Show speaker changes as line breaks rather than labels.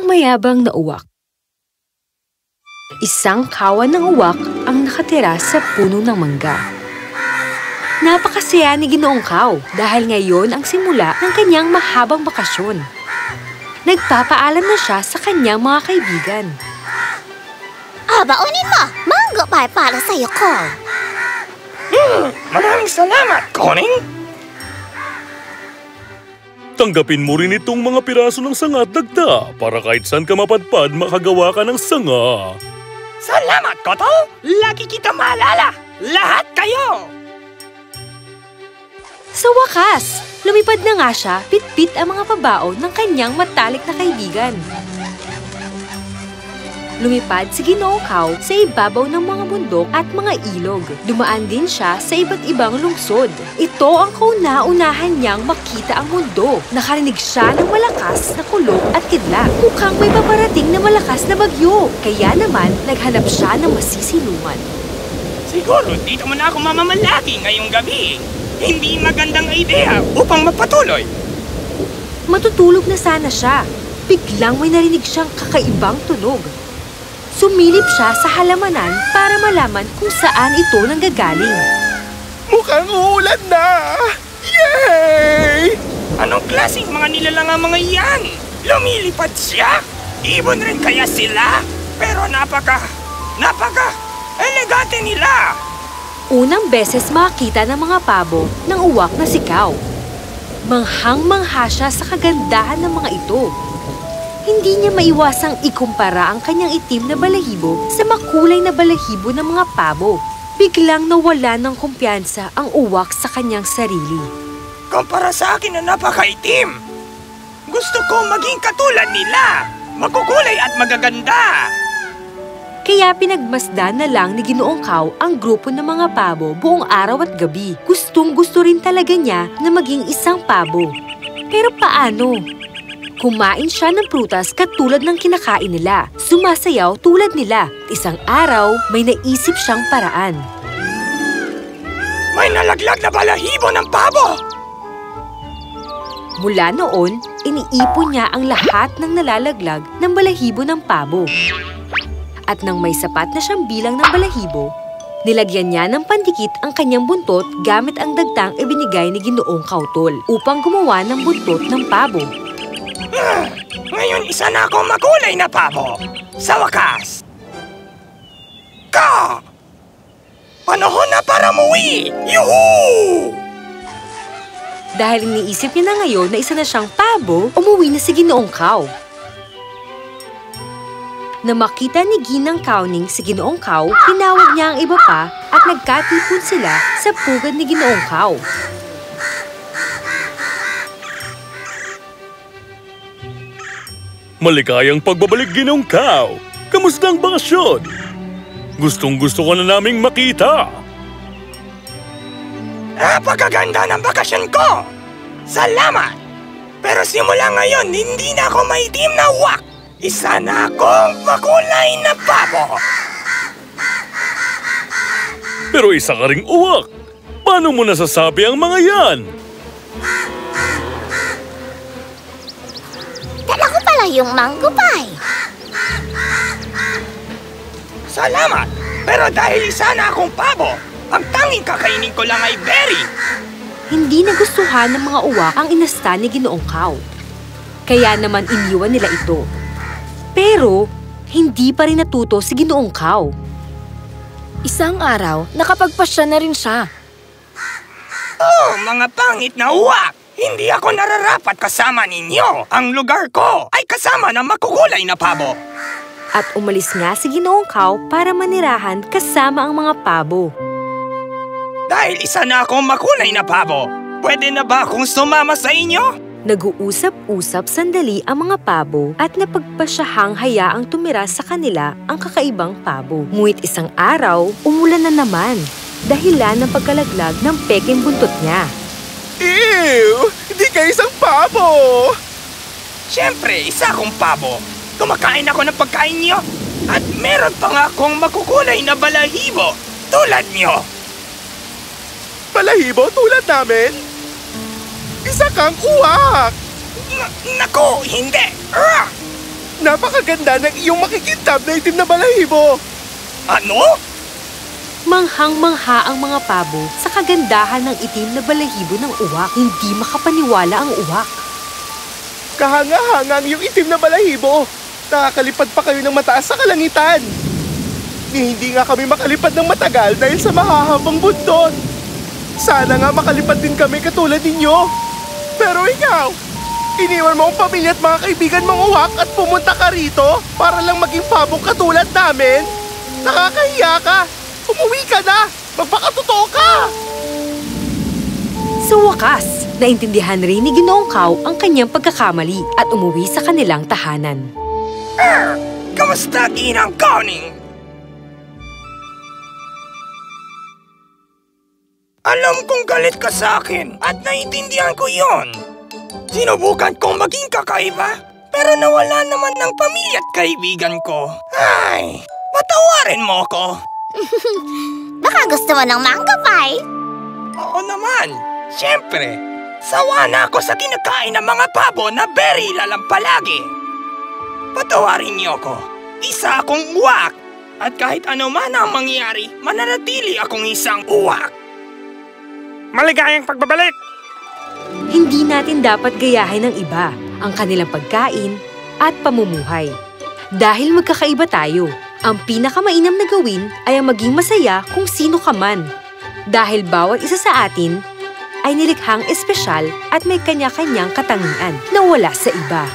mayabang na uwak. Isang kawan ng uwak ang nakatira sa puno ng mangga. Napakasaya ni Ginoong Cow dahil ngayon ang simula ng kanyang mahabang bakasyon. Nagpapaalam na siya sa kanyang mga kaibigan.
Baunin mo! Mango pie para sa'yo, Cow!
Maraming salamat, Koning!
Tanggapin mo rin itong mga piraso ng sanga at dagda para kahit saan ka mapadpad, makagawa ka ng sanga.
Salamat, Koto! Lagi kita maalala! Lahat kayo!
Sa wakas, lumipad na nga siya, pit-pit ang mga pabaon ng kanyang matalik na kaibigan. Lumipad si Ginoong Cow sa ibabaw ng mga bundok at mga ilog. Dumaan din siya sa iba't ibang lungsod. Ito ang kauna-unahan niyang makita ang mundo. Nakarinig siya ng malakas na kulog at kidlat. Mukhang may paparating na malakas na bagyo. Kaya naman, naghanap siya ng masisilungan.
Siguro dito mo na ako mamamalagi ngayong gabi. Hindi magandang idea upang magpatuloy.
Matutulog na sana siya. Biglang may narinig siyang kakaibang tunog. Sumilip siya sa halamanan para malaman kung saan ito nanggagaling.
Mukhang uulan na! Yay!
Anong klaseng mga nilalang ang mga iyan? Lumilipad siya? Ibon rin kaya sila? Pero napaka-elegante nila!
Unang beses makakita ng mga pabo ng uwak na si Cow. Manghang-mangha siya sa kagandahan ng mga ito. Hindi niya maiwasang ikumpara ang kanyang itim na balahibo sa makulay na balahibo ng mga pabo. Biglang nawala ng kumpiyansa ang uwak sa kanyang sarili.
Kumpara sa akin na napakaitim! Gusto ko maging katulad nila! Makukulay at magaganda!
Kaya pinagmasdan na lang ni Ginoong Cow ang grupo ng mga pabo buong araw at gabi. Gustong-gusto rin talaga niya na maging isang pabo. Pero paano? Kumain siya ng prutas katulad ng kinakain nila. Sumasayaw tulad nila. Isang araw, may naisip siyang paraan.
May nalaglag na balahibo ng pabo!
Mula noon, iniipon niya ang lahat ng nalalaglag ng balahibo ng pabo. At nang may sapat na siyang bilang ng balahibo, nilagyan niya ng pandikit ang kanyang buntot gamit ang dagtang ibinigay ni Ginoong Cowtol upang gumawa ng buntot ng pabo.
Ngayon isa na akong makulay na pabo. Sa wakas. Panahon na para muwi! Yuhuu!
Dahil iniisip niya na ngayon na isa na siyang pabo, umuwi na si Ginoong Cow. Na makita ni Ginang Cowning si Ginoong Cow, tinawag niya ang iba pa at nagkatipon sila sa pugad ni Ginoong Cow.
Maligayang pagbabalik, Ginoong Cow! Kamusta ang bakasyon? Gustong-gusto ko na naming makita!
Napakaganda ng bakasyon ko! Salamat! Pero simula ngayon, hindi na ako maitim na uwak! Isa na akong makulay na pabo!
Pero isa ka ring uwak! Paano mo nasasabi ang mga yan?
Dala ko pala yung mango pie.
Salamat! Pero dahil isa na akong pabo, ang tanging kakainin ko lang ay berry.
Hindi nagustuhan ng mga uwak ang inasta ni Ginoong Cow. Kaya naman iniwan nila ito. Pero, hindi pa rin natuto si Ginoong Cow. Isang araw, nakapagpasya na rin siya.
Oh, mga pangit na uwak! Hindi ako nararapat kasama ninyo. Ang lugar ko ay kasama ng makukulay na pabo.
At umalis nga si Ginoong Cow para manirahan kasama ang mga pabo.
Dahil isa na akong makulay na pabo, pwede na ba akong sumama sa inyo?
Nag-uusap-usap sandali ang mga pabo at napagpasyahang hayaang tumira sa kanila ang kakaibang pabo. Ngunit isang araw, umulan na naman, dahilan ng pagkalaglag ng peking buntot niya.
Ew! Hindi ka isang pabo!
Siyempre, isa akong pabo. Kumakain ako ng pagkain niyo. At meron pa nga akong makukulay na balahibo tulad niyo.
Balahibo tulad namin? Isa kang uwak!
Naku, hindi!
Napakaganda ng iyong makikintab na itim na balahibo!
Ano?
Manghang-mangha ang mga pabo sa kagandahan ng itim na balahibo ng uwak. Hindi makapaniwala ang uwak.
Kahanga-hanga ang iyong itim na balahibo! Nakakalipad pa kayo ng mataas sa kalangitan! Hindi nga kami makalipad ng matagal dahil sa mahahabang bundok. Sana nga makalipad din kami katulad ninyo. Pero ikaw, iniwan mo ang pamilya at mga kaibigan mong uwak at pumunta ka rito para lang maging pabong katulad namin? Nakakahiya ka! Umuwi ka na! Magpakatotoo ka!
Sa wakas, naintindihan rin ni Ginoong Cow ang kanyang pagkakamali at umuwi sa kanilang tahanan.
Kamusta, Ginang Conning? Alam kong galit ka sa akin at naiintindihan ko yon. Sinubukan kong maging kakaiba, pero nawala naman ng pamilya at kaibigan ko. Ay, patawarin mo ko.
Baka gusto mo ng mango pie?
Oo naman, siyempre. Sawa na ako sa kinakain ng mga pabo na berry lalang palagi. Patawarin niyo ko. Isa akong uwak. At kahit ano man ang mangyari, mananatili akong isang uwak. Maligayang pagbabalik!
Hindi natin dapat gayahin ng iba ang kanilang pagkain at pamumuhay. Dahil magkakaiba tayo, ang pinakamainam na gawin ay ang maging masaya kung sino ka man. Dahil bawat isa sa atin ay nilikhang espesyal at may kanya-kanyang katangian na wala sa iba.